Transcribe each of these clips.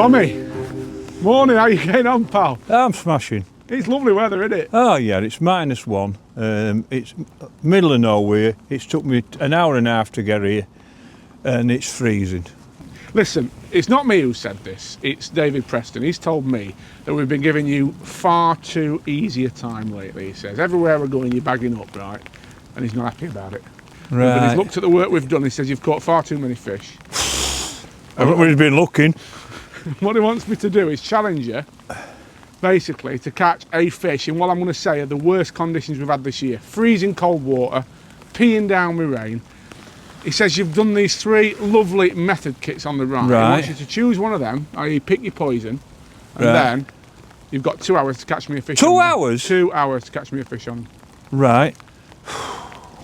Tommy, morning, how you getting on, pal? I'm smashing. It's lovely weather, isn't it? Oh yeah, it's -1. It's middle of nowhere. It's took me an hour and a half to get here, and it's freezing. Listen, it's not me who said this, it's David Preston. He's told me that we've been giving you far too easy a time lately, he says. Everywhere we're going, you're bagging up, right? And he's not happy about it. Right. But he's looked at the work we've done, he says you've caught far too many fish. Everybody's been looking. What he wants me to do is challenge you, basically, to catch a fish in what I'm going to say are the worst conditions we've had this year. Freezing cold water, peeing down with rain. He says you've done these 3 lovely method kits on the right. He wants you to choose one of them, i.e. pick your poison, and then you've got 2 hours to catch me a fish. 2 hours? 2 hours to catch me a fish on. Right.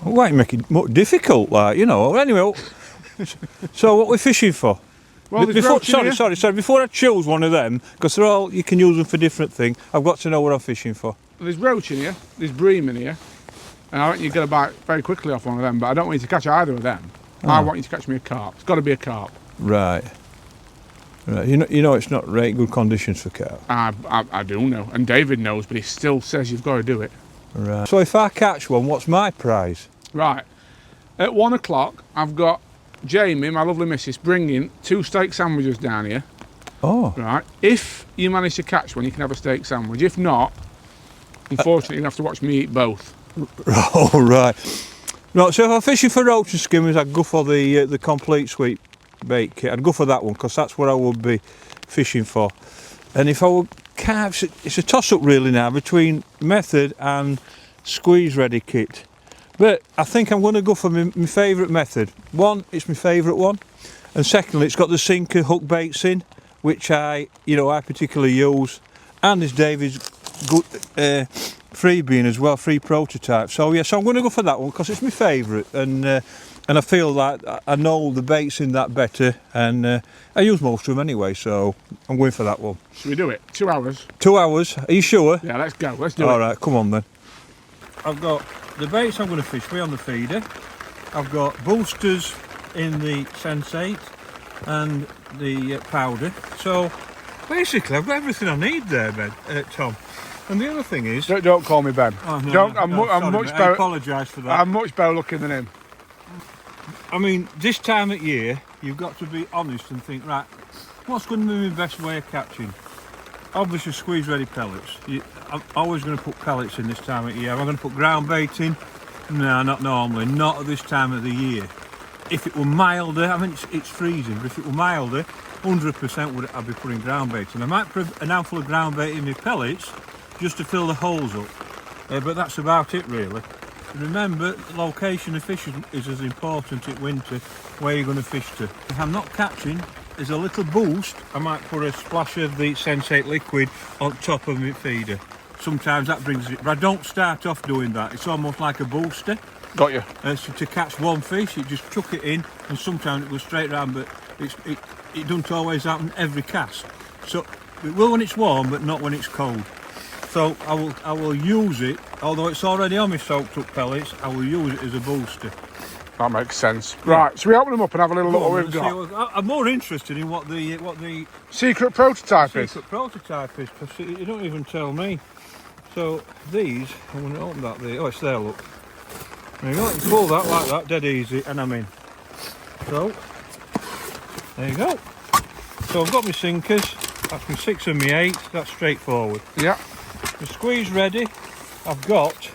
Why make it more difficult, like, you know? Anyway, so what we're fishing for? Well, Before I choose one of them, because they're all, you can use them for different things, I've got to know what I'm fishing for. There's roach in here, there's bream in here, and I reckon you get a bite very quickly off one of them, but I don't want you to catch either of them. Oh. I want you to catch me a carp. It's got to be a carp. Right. You know it's not very good conditions for carp. I do know, and David knows, but he still says you've got to do it. Right. So if I catch one, what's my prize? Right. At 1 o'clock, I've got Jamie, my lovely missus, bringing 2 steak sandwiches down here. Oh. Right. If you manage to catch one, you can have a steak sandwich. If not, unfortunately, you're going to have to watch me eat both. Oh, right. No, so if I'm fishing for roach and skimmers, I'd go for the complete sweet bait kit. I'd go for that one, because that's what I would be fishing for. And if I were carps, it's a toss-up really now between method and squeeze ready kit. But I think I'm going to go for my favourite method. One, it's my favourite one, and secondly, it's got the sinker hook baits in, which I particularly use, and there's David's good freebie in as well, free prototype. So yeah, so I'm going to go for that one because it's my favourite, and I feel like I know the baits in that better, and I use most of them anyway. So I'm going for that one. Should we do it? 2 hours. 2 hours? Are you sure? Yeah, let's go. Let's do it. All right, come on then. I've got the baits I'm going to fish with on the feeder. I've got boosters in the sensate and the powder. So basically I've got everything I need there, Ben, Tom. And the other thing is... Don't call me Ben. Oh, no, I'm much better. I apologise for that. I'm much better looking than him. I mean, this time of year, you've got to be honest and think, right, what's going to be my best way of catching? Obviously squeeze ready pellets. I'm always going to put pellets in this time of year. Am I going to put ground bait in? No, not normally, not at this time of the year. If it were milder, I mean it's freezing, but if it were milder, 100% I'd be putting ground bait in. I might put an handful of ground bait in my pellets just to fill the holes up, but that's about it really. Remember, the location of fish is as important in winter, where you're going to fish to. If I'm not catching, there's a little boost, I might put a splash of the sensate liquid on top of my feeder. Sometimes that brings it, but I don't start off doing that. It's almost like a booster. Got you. So to catch one fish, you just chuck it in, and sometimes it goes straight round, but it doesn't always happen every cast. So it will when it's warm, but not when it's cold. So I will use it, although it's already on my soaked up pellets, I will use it as a booster. That makes sense. Right, so we open them up and have a little look what we've got. I'm more interested in what the secret prototype is. Secret prototype is, because you don't even tell me. So these, I'm going to open that there. Oh, it's there, look. There you go, you pull that like that, dead easy, and I'm in. So, there you go. So I've got my sinkers, that's my 6 and my 8, that's straightforward. Yeah. The squeeze ready, I've got,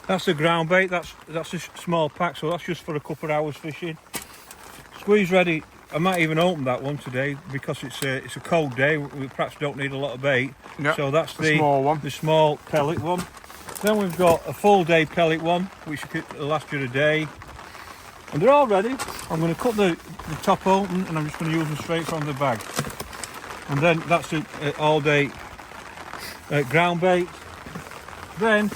that's the ground bait, that's a small pack, so that's just for a couple of hours fishing. Squeeze ready, I might even open that one today because it's a cold day, we perhaps don't need a lot of bait. Yep. So that's the small one. The small pellet one. Then we've got a full day pellet one, which could last you a day. And they're all ready. I'm going to cut the top open and I'm just going to use them straight from the bag. And then that's the all day ground bait. Then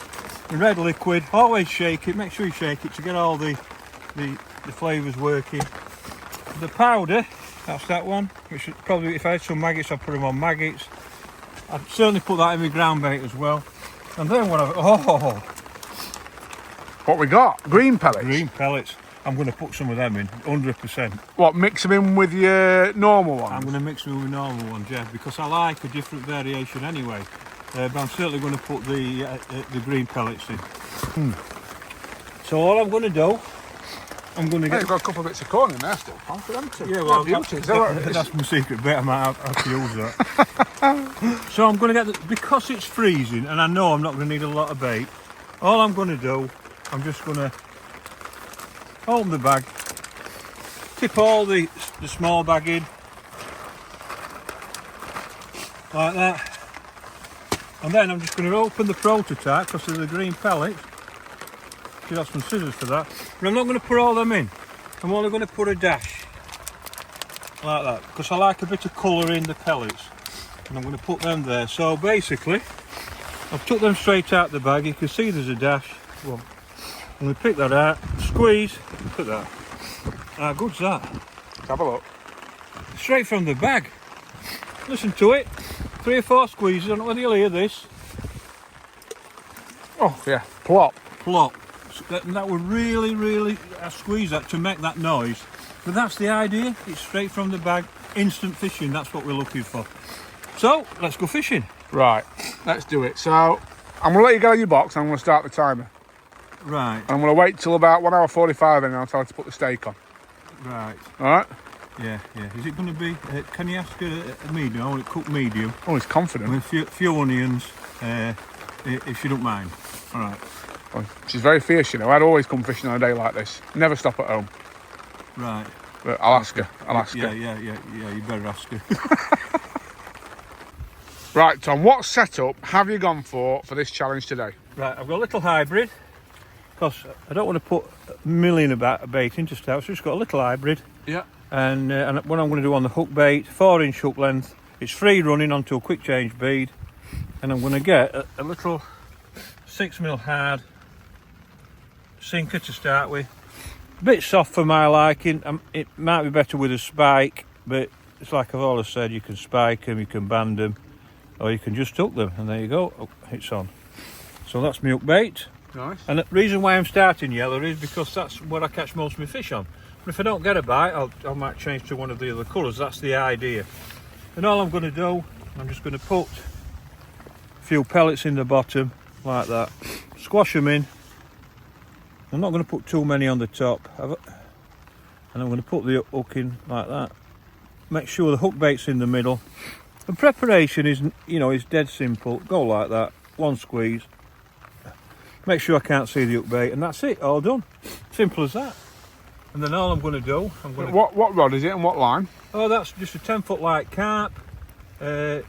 the red liquid, always shake it, make sure you shake it to get all the flavours working. The powder, that's that one, which is probably, if I had some maggots I'd put them on maggots. I'd certainly put that in my ground bait as well. And then what we got? Green pellets. Green pellets. I'm going to put some of them in, 100%. What, mix them in with your normal ones? I'm going to mix them with normal ones, yeah, because I like a different variation anyway. But I'm certainly going to put the green pellets in. So all I'm going to do, I'm going to get... You've got a couple of bits of corn in there still, Tom, for them too. Yeah, well, beauties. that's my secret bit. I might have to use that. So I'm going to get because it's freezing and I know I'm not going to need a lot of bait. All I'm going to do, I'm just going to open the bag, tip all the small bag in like that, and then I'm just going to open the prototype because of the green pellets. Should have some scissors for that, but I'm not going to put all them in. I'm only going to put a dash like that because I like a bit of colour in the pellets, and I'm going to put them there. So basically I've took them straight out the bag. You can see there's a dash. Well, I'm going to pick that out, squeeze, look at that. How good's that? Have a look. Straight from the bag. Listen to it. 3 or 4 squeezes. I don't know whether you'll hear this. Oh yeah, plop. Plop. That would really, I squeeze that to make that noise. But that's the idea. It's straight from the bag. Instant fishing. That's what we're looking for. So let's go fishing. Right, let's do it. So I'm going to let you get out of your box and I'm going to start the timer. Right. And I'm going to wait till about 1 hour 45 and I'll tell you to put the steak on. Right. Alright? Yeah. Is it going to be, can you ask a medium? I want it cooked medium. Oh, he's confident. With a few onions, if you don't mind. Alright. Oh, she's very fierce, you know. I'd always come fishing on a day like this. Never stop at home. Right. But I'll ask her. Yeah, you better ask her. Right, Tom, what setup have you gone for this challenge today? Right, I've got a little hybrid, because I don't want to put a million about bait into stuff, so just got a little hybrid. Yeah. And what I'm going to do on the hook bait, 4-inch hook length, it's free running onto a quick change bead, and I'm going to get a little 6mm hard sinker to start with. A bit soft for my liking. It might be better with a spike, but it's like I've always said, you can spike them, you can band them, or you can just hook them, and there you go. Oh, it's on. So that's my hook bait. Nice. And the reason why I'm starting yellow is because that's what I catch most of my fish on. But if I don't get a bite, I might change to one of the other colours. That's the idea. And all I'm going to do, I'm just going to put a few pellets in the bottom like that, squash them in. I'm not going to put too many on the top, and I'm going to put the hook in like that. Make sure the hook bait's in the middle. The preparation is, is dead simple. Go like that, one squeeze. Make sure I can't see the hook bait, and that's it. All done. Simple as that. And then all I'm going to do, What rod is it and what line? Oh, that's just a 10-foot light carp, a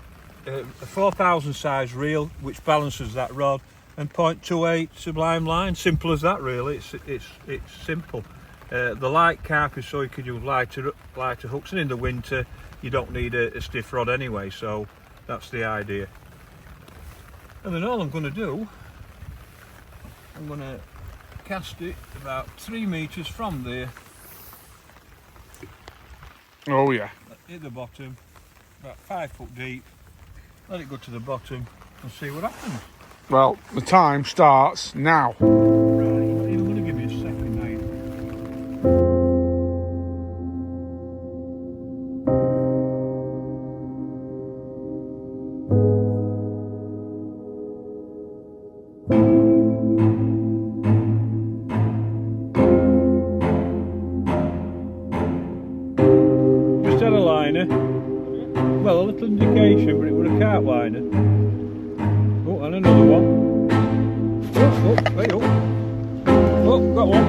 4,000 size reel, which balances that rod, and 0.28 sublime line. Simple as that, really. It's simple. The light carp is so you can use lighter hooks, and in the winter you don't need a stiff rod anyway, so that's the idea. And then all I'm going to do, I'm going to cast it about 3 metres from there. Oh yeah. Hit the bottom, about 5 foot deep. Let it go to the bottom and see what happens. Well, the time starts now. Right, you're going to give me a second now. Just had a liner. Well, a little indication, but it was a carp liner. Oh, and another one. Oh, wait up. Oh, got one.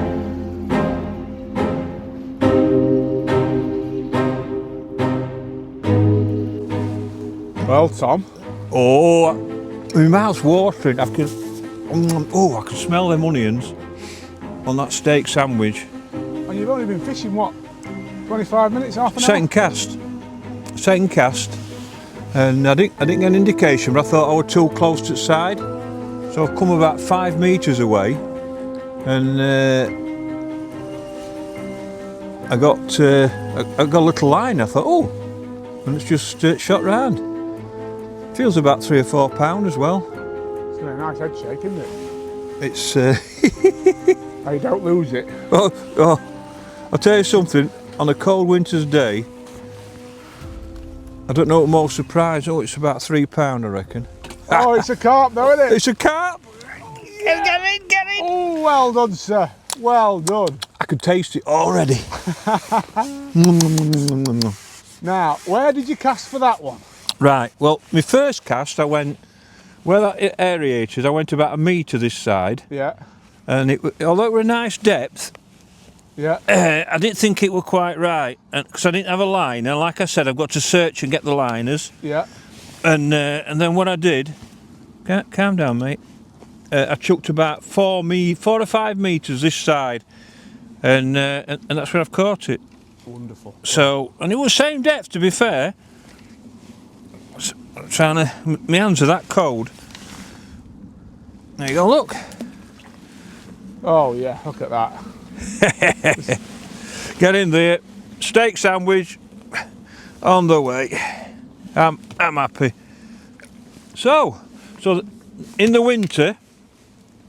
Well, Tom. Oh, my mouth's watering. I can smell them onions on that steak sandwich. And you've only been fishing, what, 25 minutes, half an hour? Second cast. And I didn't get an indication, but I thought I was too close to the side. So I've come about 5 metres away, and I got a little line. I thought, oh, and it's just shot round. Feels about 3 or 4 pound as well. It's a nice head shake, isn't it? It's Hey, don't lose it. oh, I'll tell you something, on a cold winter's day, I don't know what most surprised. Oh, it's about £3, I reckon. Oh, it's a carp though, isn't it? It's a carp! Get it! Oh, well done, sir. Well done. I could taste it already. Now, where did you cast for that one? Right, well, my first cast, I went, where that aerator is, I went about 1 metre this side. Yeah, And although it were a nice depth, yeah. I didn't think it were quite right. Because I didn't have a liner. Like I said, I've got to search and get the liners. Yeah. And then what I did, calm down, mate. I chucked about 4 or 5 metres this side, and that's where I've caught it. Wonderful. So, and it was same depth, to be fair. I'm trying to, my hands are that cold. There you go, look. Oh yeah, look at that. Get in there. Steak sandwich on the way. I'm happy. So in the winter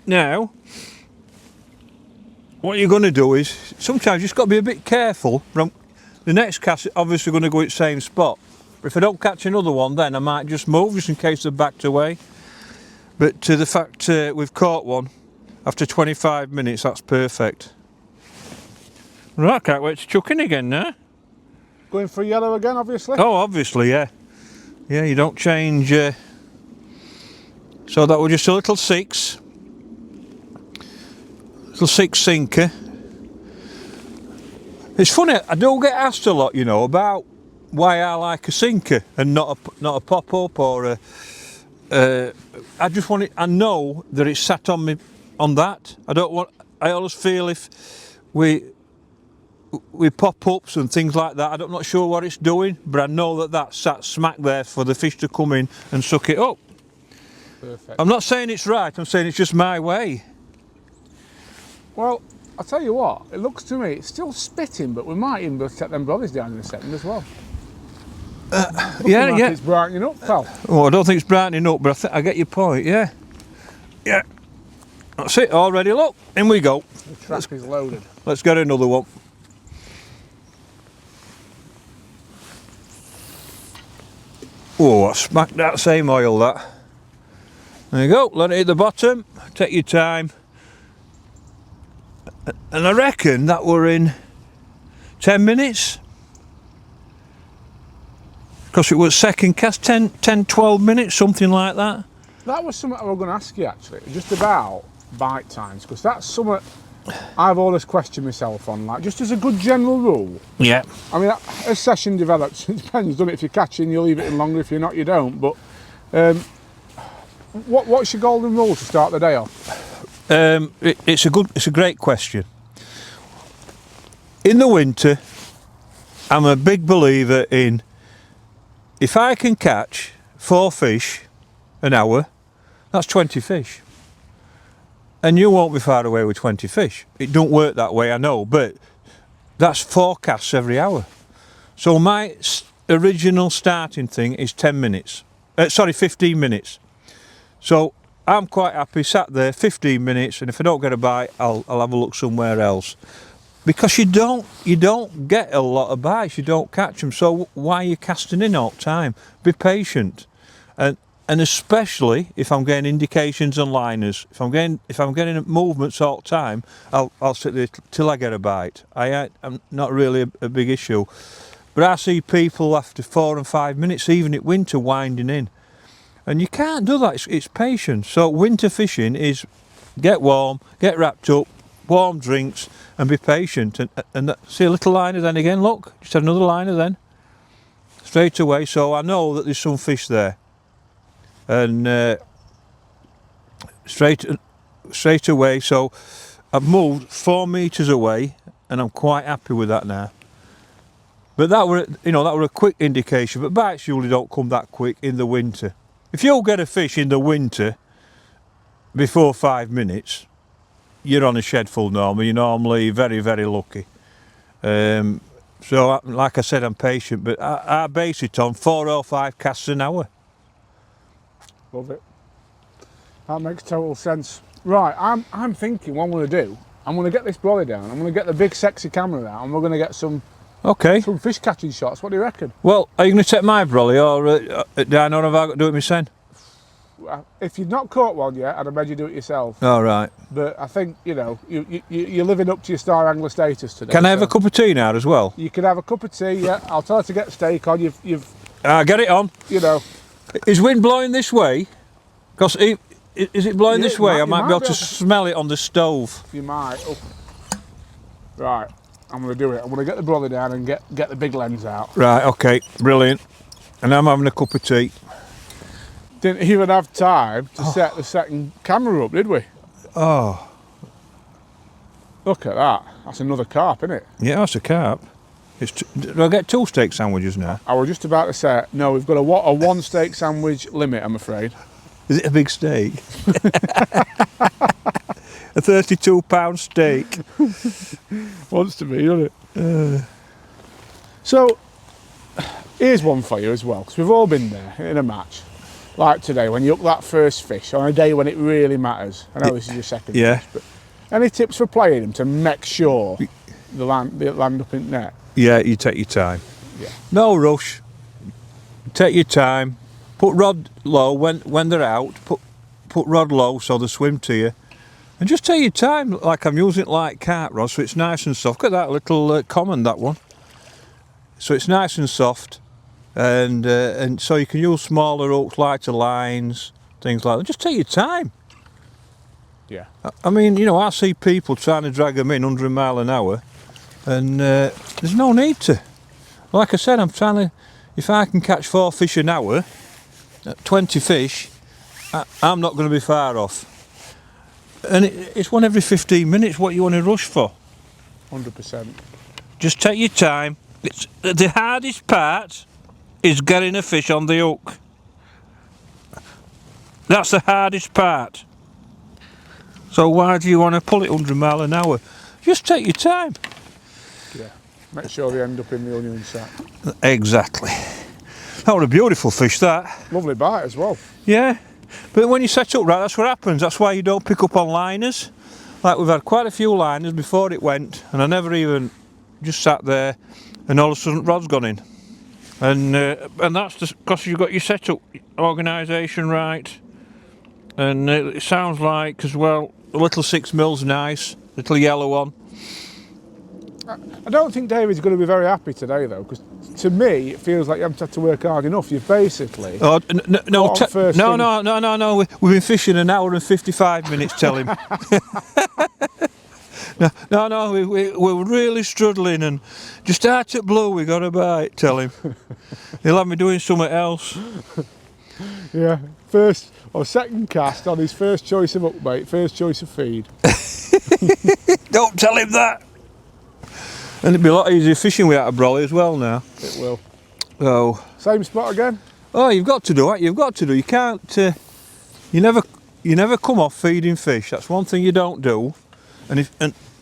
now, what you're going to do is sometimes you've just got to be a bit careful. From the next cast is obviously going to go at the same spot. But if I don't catch another one, then I might just move just in case they're backed away. But the fact we've caught one after 25 minutes, that's perfect. Right, I can't wait to chuck in again now. Going for yellow again, obviously? Oh, obviously, yeah. Yeah, you don't change. So that was just a little 6. Little 6 sinker. It's funny, I do get asked a lot, you know, about why I like a sinker and not a pop-up or a... I just want it, I know that it's sat on me on that. I always feel if we pop-ups and things like that, I'm not sure what it's doing, but I know that that's sat smack there for the fish to come in and suck it up. Perfect. I'm not saying it's right, I'm saying it's just my way. Well, I'll tell you what, it looks to me, it's still spitting, but we might even be able to take them brothers down in a second as well. Yeah. It's brightening up, pal. Oh, I don't think it's brightening up, but I get your point, yeah. Yeah. That's it, already, look, in we go. The trap is loaded. Let's get another one. Oh, I smacked that same oil, that. There you go, let it hit the bottom, take your time. And I reckon that were in 10 minutes. Because it was second cast, 10, 12 minutes, something like that. That was something I was going to ask you actually, just about bite times, because that's something I've always questioned myself on, like just as a good general rule. Yeah. I mean, as session develops, it depends, doesn't it? If you're catching, you leave it in longer, if you're not, you don't. But what's your golden rule to start the day off? It's a great question. In the winter, I'm a big believer in, if I can catch 4 fish an hour, that's 20 fish. And you won't be far away with 20 fish. It don't work that way, I know, but that's 4 casts every hour. So my original starting thing is 10 minutes. 15 minutes. So I'm quite happy, sat there 15 minutes, and if I don't get a bite, I'll have a look somewhere else. Because you don't get a lot of bites, you don't catch them, so why are you casting in all the time? Be patient. And especially if I'm getting indications on liners, if I'm getting movements all the time, I'll sit there till I get a bite. I'm not really a big issue. But I see people after 4 and 5 minutes, even in winter, winding in. And you can't do that, it's patience. So winter fishing is get warm, get wrapped up, warm drinks, and be patient. And see a little liner then again, look, just had another liner then. Straight away, so I know that there's some fish there. And straight away, so I've moved 4 metres away, and I'm quite happy with that now. But that were a quick indication, but bites usually don't come that quick in the winter. If you'll get a fish in the winter before 5 minutes, you're on a shed full normally. You're normally very, very lucky. So, like I said, I'm patient, but I base it on 4 or 5 casts an hour. Love it. That makes total sense. Right, I'm thinking what I'm going to do, I'm going to get this brolly down. I'm going to get the big sexy camera out, and we're going to get some Okay. fish catching shots. What do you reckon? Well, are you going to take my brolly, or do I know if I got to do it myself? If you've not caught one yet, I'd imagine you do it yourself. All right. But I think, you know, you're living up to your star angler status today. Can I have a cup of tea now as well? You can have a cup of tea, yeah. I'll tell her to get steak on. You've Get it on. you know. Is wind blowing this way? Because is it blowing this way? I might be able to smell it on the stove. You might. Oh. Right, I'm going to do it. I'm going to get the brolly down and get the big lens out. Right, okay, brilliant. And I'm having a cup of tea. Didn't even have time to set the second camera up, did we? Oh. Look at that. That's another carp, isn't it? Yeah, that's a carp. Do I get 2 steak sandwiches now? I was just about to say, no, we've got a 1 steak sandwich limit, I'm afraid. Is it a big steak? A 32-pound steak. Wants to be, doesn't it? So, here's one for you as well, because we've all been there in a match. Like today, when you hook that first fish on a day when it really matters. I know this is your second fish, but any tips for playing them to make sure they land up in net? Yeah, you take your time. Yeah. No rush. Take your time. Put rod low when they're out. Put rod low so they swim to you. And just take your time, like I'm using it like carp rod, so it's nice and soft. Look at that little common, that one. So it's nice and soft. And so you can use smaller hooks, lighter lines, things like that. Just take your time. Yeah. I mean, you know, I see people trying to drag them in 100 mile an hour, and there's no need to. Like I said, I'm trying to, if I can catch 4 fish an hour, 20 fish, I'm not going to be far off. And it's one every 15 minutes. What you want to rush for? 100%. Just take your time. It's the hardest part is getting a fish on the hook. That's the hardest part. So why do you want to pull it 100 mile an hour? Just take your time. Yeah. Make sure they end up in the onion sack. Exactly. That was a beautiful fish, that. Lovely bite as well. Yeah. But when you set up right, that's what happens. That's why you don't pick up on liners. Like we've had quite a few liners before it went, and I never even just sat there, and all of a sudden rod's gone in. And that's just because you've got your setup organisation right. And it sounds like as well, the little 6mm nice, little yellow one. I don't think David's going to be very happy today though, because to me it feels like you haven't had to work hard enough. You've basically no. We've been fishing an hour and 55 minutes. Tell him. No. We're really struggling, and just out at blue we got a bite. Tell him. He'll have me doing something else. Yeah. First or second cast on his first choice of upbait, first choice of feed. Don't tell him that. And it'd be a lot easier fishing without a brolly as well now. It will. So. Same spot again? Oh, you've got to do it. You've got to do. You can't. You never come off feeding fish. That's one thing you don't do.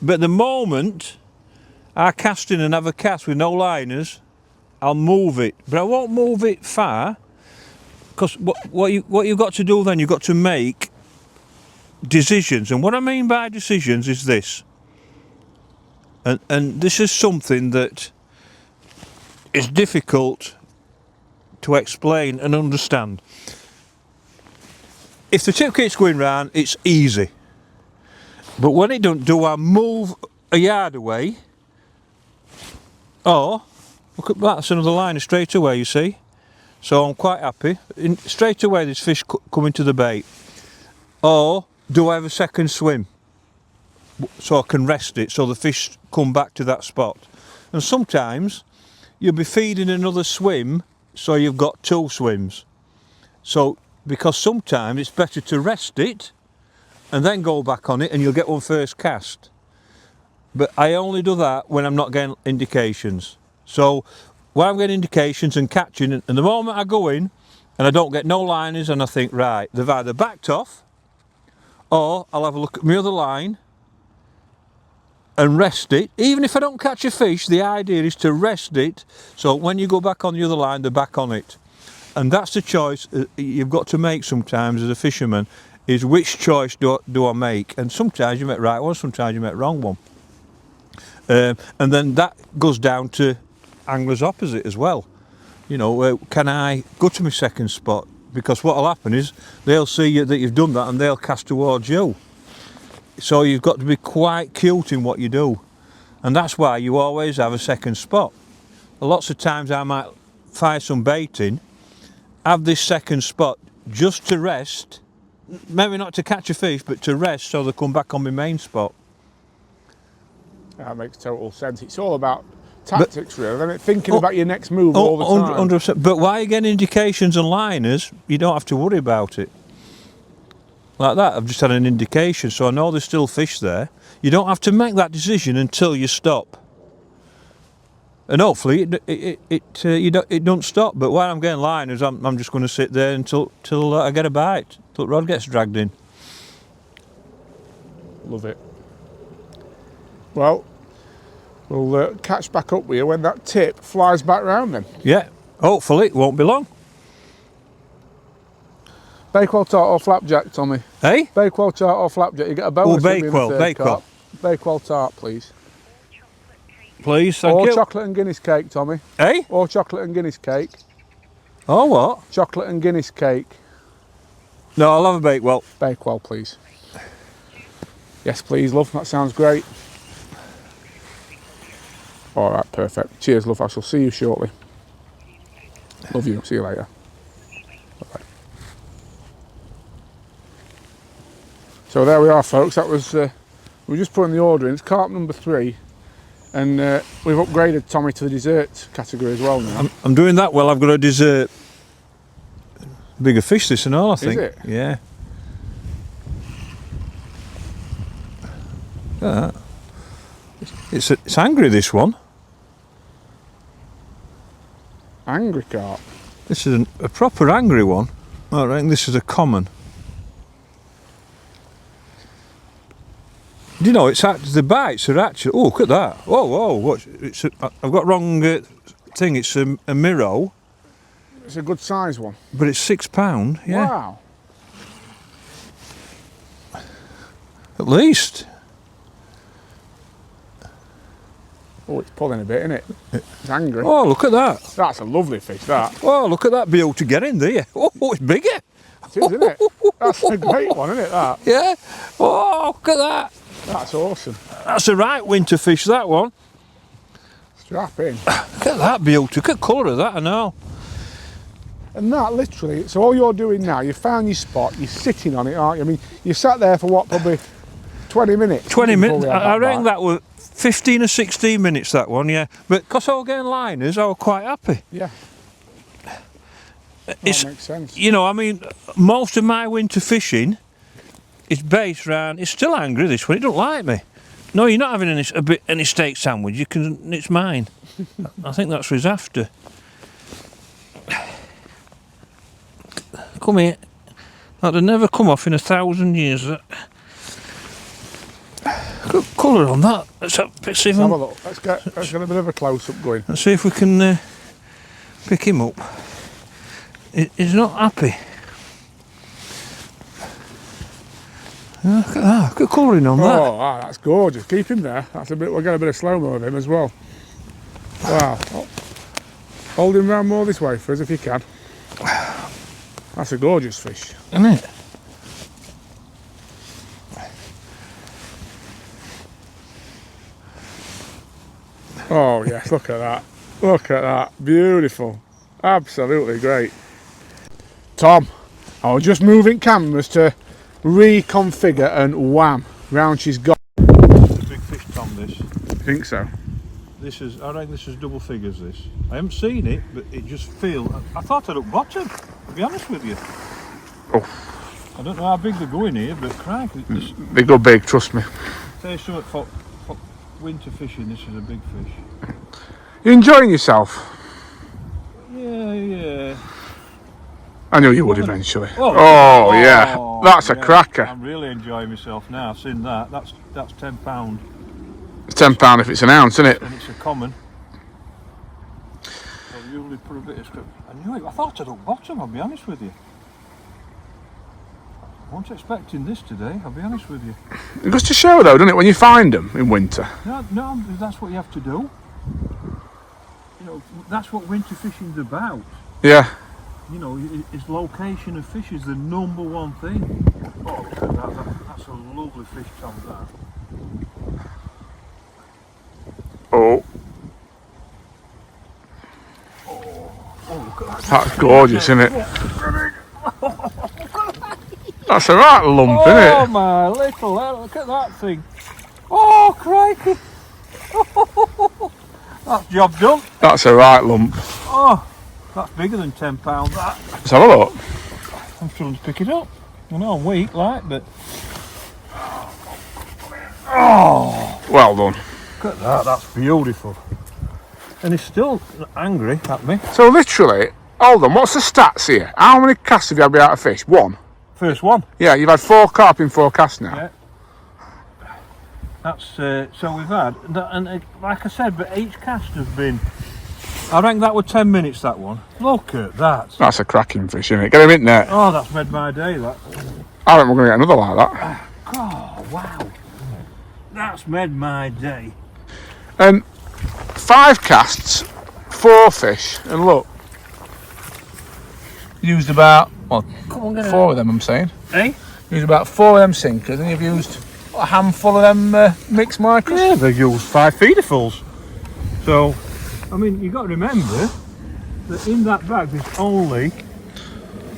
But the moment I cast in and have a cast with no liners, I'll move it. But I won't move it far, because what you've got to do then, you've got to make decisions. And what I mean by decisions is this. And this is something that is difficult to explain and understand. If the tip keeps going round, it's easy. But when it don't, do I move a yard away? Or, look at that, that's another line straight away, you see. So I'm quite happy. Straight away there's fish coming to the bait. Or, do I have a second swim? So I can rest it, so the fish come back to that spot. And sometimes you'll be feeding another swim, so you've got 2 swims. So, because sometimes it's better to rest it and then go back on it, and you'll get one first cast. But I only do that when I'm not getting indications. So when I'm getting indications and catching, and the moment I go in and I don't get no liners, and I think, right, they've either backed off, or I'll have a look at my other line and rest it. Even if I don't catch a fish, the idea is to rest it, so when you go back on the other line, they're back on it. And that's the choice you've got to make sometimes as a fisherman. is which choice do I make? And sometimes you make right one, sometimes you make wrong one. And then that goes down to anglers opposite as well. You know, can I go to my second spot? Because what'll happen is they'll see that you've done that and they'll cast towards you. So you've got to be quite cute in what you do. And that's why you always have a second spot. Lots of times I might fire some bait in, have this second spot just to rest, maybe not to catch a fish, but to rest so they come back on my main spot. That makes total sense. It's all about tactics, really, isn't it? Thinking about your next move all the time. 100%. But while you're getting indications and liners, you don't have to worry about it. Like that, I've just had an indication, so I know there's still fish there. You don't have to make that decision until you stop. And hopefully it don't stop. But while I'm getting liners, I'm just going to sit there until I get a bite, till the rod gets dragged in. Love it. Well, we'll catch back up with you when that tip flies back round then. Yeah, hopefully it won't be long. Bakewell tart or flapjack, Tommy? Hey? Bakewell tart or flapjack? You get a bonus. Oh, Bakewell. Bakewell tart, please. Please, thank you. Or chocolate and Guinness cake, Tommy. Hey? Or chocolate and Guinness cake. Oh, what? Chocolate and Guinness cake. No, I'll have a Bakewell. Bakewell, please. Yes, please, love. That sounds great. All right, perfect. Cheers, love. I shall see you shortly. Love you. See you later. Bye-bye. So there we are, folks. That was we were just putting the order in. It's carp number 3, and we've upgraded Tommy to the dessert category as well now. I'm doing that well. I've got a dessert. Bigger fish, this and all, I think. Is it? Yeah. Look at that. It's angry, this one. Angry carp. This is a proper angry one. I reckon this is a common. Do you know, the bites are actually, oh, look at that. Whoa, I've got wrong thing, it's a Miro. It's a good size one. But it's £6, yeah. Wow. At least. Oh, it's pulling a bit, isn't it? It's angry. Oh, look at that. That's a lovely fish, that. Oh, look at that, be able to get in there. Oh, it's bigger. It is, isn't it? That's a great one, isn't it, that? Yeah. Oh, look at that. That's awesome. That's a right winter fish, that one. Strap in. Look at that beauty. Look at the colour of that, I know. And that, literally, so all you're doing now, you found your spot, you're sitting on it, aren't you? I mean, you sat there for what, probably 20 minutes? 20 minutes. I reckon that was 15 or 16 minutes, that one, yeah. But because I was getting liners, I was quite happy. Yeah. That makes sense. You know, I mean, most of my winter fishing is based around, it's still angry, this one, it don't like me. No, you're not having any steak sandwich, it's mine. I think that's what he's after. Come here. That'd never come off in 1,000 years. Good colour on that. Let's see if have a look. Let's get a bit of a close-up going. Let's see if we can pick him up. He's not happy. Look at that. Look at colouring on that. Oh, wow, that's gorgeous. Keep him there. That's a bit. We'll get a bit of slow-mo of him as well. Wow. Oh. Hold him round more this way for us if you can. That's a gorgeous fish. Isn't it? Oh yes, look at that. Look at that. Beautiful. Absolutely great. Tom, I was just moving cameras to reconfigure and wham, round she's got. It's a big fish, Tom, this. I think so. I reckon this is double figures, this. I haven't seen it, but it just feels... I thought I'd up bottom, to be honest with you. Oh. I don't know how big they're going here, but crikey. They go big, trust me. Tell you something, for winter fishing, this is a big fish. You enjoying yourself? Yeah. I knew you would eventually. Oh, yeah, that's a cracker. I'm really enjoying myself now. I've seen that. That's £10. It's £10 if it's an ounce, isn't it? And it's a common. I'll usually put a bit of script. I knew it. I thought I'd up bottom, I'll be honest with you. I wasn't expecting this today, I'll be honest with you. It goes to show though, doesn't it, when you find them in winter? No, that's what you have to do. You know, that's what winter fishing's about. Yeah. You know, its location of fish is the number one thing. Oh, look at that. That's a lovely fish, Tom, that. Oh. Oh, look at that. That's gorgeous, isn't it? That's a right lump, isn't it? Oh, my little hell, look at that thing. Oh, crikey. That's job done. That's a right lump. Oh, that's bigger than £10, that. Let's have a look. I'm struggling to pick it up. I know I'm weak, like, but... Oh, Well done. look at that, that's beautiful. And he's still angry at me. So literally, hold on, what's the stats here? How many casts have you had out of fish? 1? First one. Yeah, you've had 4 carp in 4 casts now. Yeah. That's, so we've had, and like I said, but each cast has been, I reckon that was 10 minutes, that one. Look at that. That's a cracking fish, isn't it? Get him in there. Oh, that's made my day, that. I reckon we're going to get another like that. Oh, wow. That's made my day. 5 casts, 4 fish, and look. Used about, well, 4 of them, I'm saying. Eh? Used about 4 of them sinkers, and you've used a handful of them mixed micros. Yeah, they've used 5 feederfuls. So, I mean, you've got to remember that in that bag there's only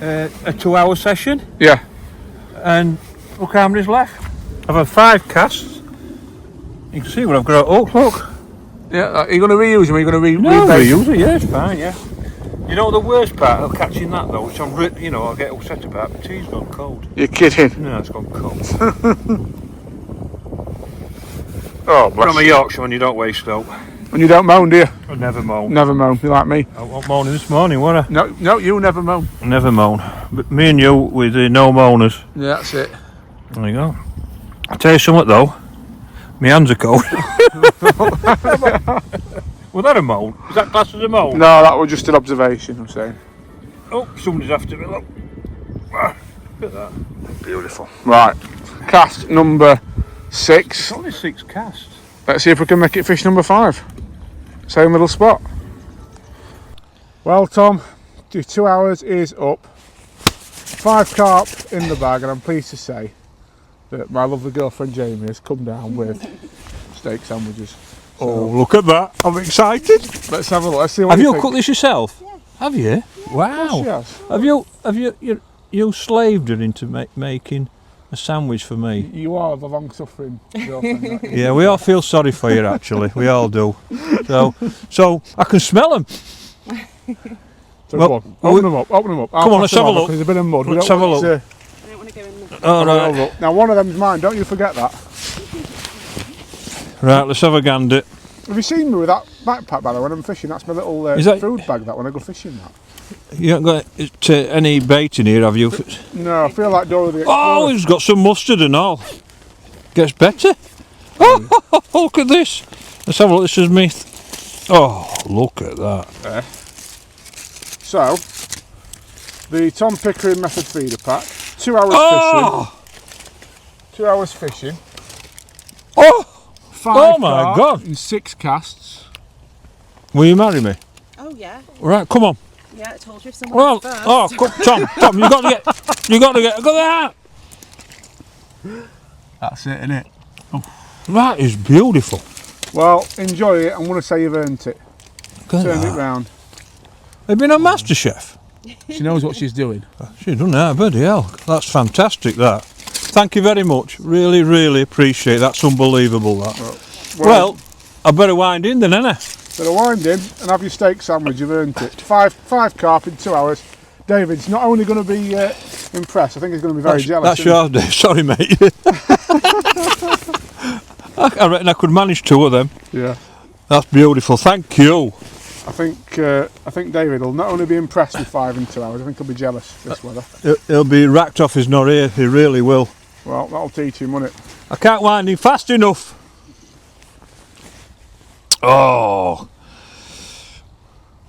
a 2-hour session, Yeah. and look how many's left. I've had 5 casts. You can see what I've got. Oh, look. Yeah, are you going to reuse them? Are you going to No, rebase reuse it, yeah, it's fine, yeah. You know the worst part of catching that though, which I'm, you know, I'll get upset about, the tea's gone cold. You're kidding. No, it's gone cold. Oh, bless From a you. Yorkshireman, you don't waste soap. And you don't moan, do you? I never moan. Never moan. You like me? I wasn't moaning this morning, were I? No, you never moan. Never moan. But me and you with the no moaners. Yeah, that's it. There you go. I'll tell you something though. My hands are cold. Was that a moan? Is that classed as a moan? No, that was just an observation, I'm saying. Oh, somebody's after me, look. Ah, look at that. Beautiful. Right, cast number 6. It's only 6 casts. Let's see if we can make it fish number 5. Same little spot. Well, Tom, your 2 hours is up. 5 carp in the bag, and I'm pleased to say that my lovely girlfriend Jamie has come down with steak sandwiches. Oh, look at that. I'm excited. Let's have a look. Let's see what Have you think. cooked this yourself? Yeah. Have you? Wow. Yes. Have you slaved her into making a sandwich for me? You are the long-suffering girlfriend. aren't you? Yeah, we all feel sorry for you actually. We all do. So I can smell them. So Well, go on, open them up. Open them up. Come on, let's have a look. There's a bit of mud. We Let's don't have a want look. to- I don't want to go in the... All have a right. look. Now, one of them's mine. Don't you forget that. Right, let's have a gander. Have you seen me with that backpack, by the way, when I'm fishing? That's my little Is that- food bag, that when I go fishing. That. You haven't got any bait in here, have you? No, I feel like Dora the Explorer. Oh, it's got some mustard and all. Gets better. Oh, look at this. Let's have a look. This is me. Oh, look at that. So, the Tom Pickering method feeder pack. 2 hours Oh, fishing. 2 hours fishing. oh. 5 Oh my carp God. and 6 casts. Will you marry me? Oh, yeah. Right, come on. Yeah, I told you if someone Well, first. oh, Tom, you got to get, look at that. That's it, innit? That is beautiful. Well, enjoy it. I'm going to say you've earned it. Look at Turn that. it round. Have you been on MasterChef? She knows what she's doing. She's done that, bloody hell. That's fantastic, that. Thank you very much. Really, really appreciate it. That's unbelievable, that. Well, I better wind in then, innit? Better wind in and have your steak sandwich. You've earned it. 5 carp in 2 hours. David's not only going to be impressed, I think he's going to be very jealous. That's yours, Dave. Sorry, mate. I reckon I could manage 2 of them. Yeah. That's beautiful. Thank you. I think David will not only be impressed with 5 in 2 hours, I think he'll be jealous this weather. He'll be racked off his not here. He really will. Well, that'll teach him, won't it? I can't wind him fast enough. Oh.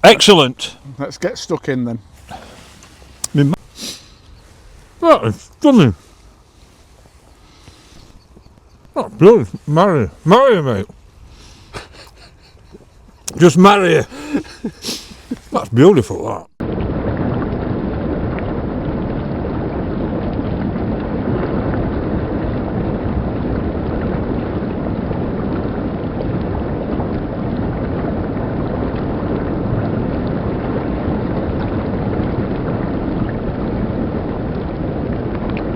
Excellent. Let's get stuck in then. That is stunning. That's beautiful. Marry her, mate. Just marry her. That's beautiful, that.